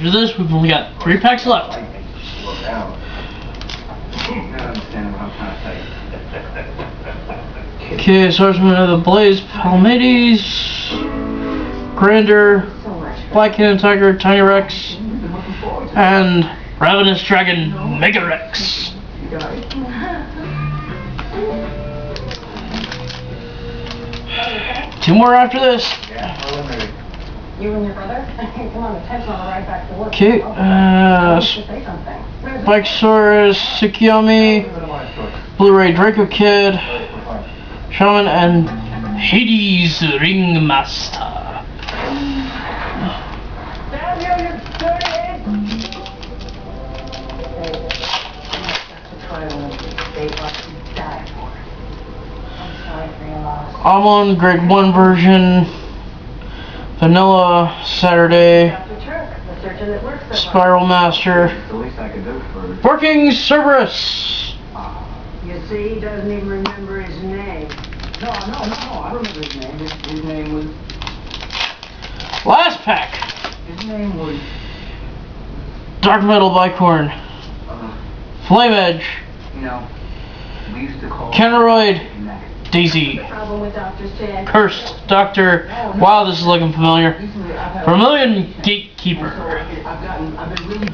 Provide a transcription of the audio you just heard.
after this, we've only got 3 packs left. Okay, Swordsman of the Blaze, Palmades, Grander, Black Cannon Tiger, Tiny Rex, and Ravenous Dragon, Mega Rex. 2 more after this. You and your brother? Come on, attention on the ride back to work. Okay, Spikesaurus, Tsukiyomi, Blu-ray Draco Kid, Shaman, and Hades Ringmaster. Almond Grade 1 version, Vanilla Saturday, Spiral Master, Working Cerberus. You see, he doesn't even remember his name. No, I remember his name. His name was... Last pack. His name was... Dark Metal Bicorn, Flame Edge, You know, we used to call... Kenneroid, Daisy, Cursed Doctor. Wow, this is looking familiar. Vermilion Gatekeeper. I've been really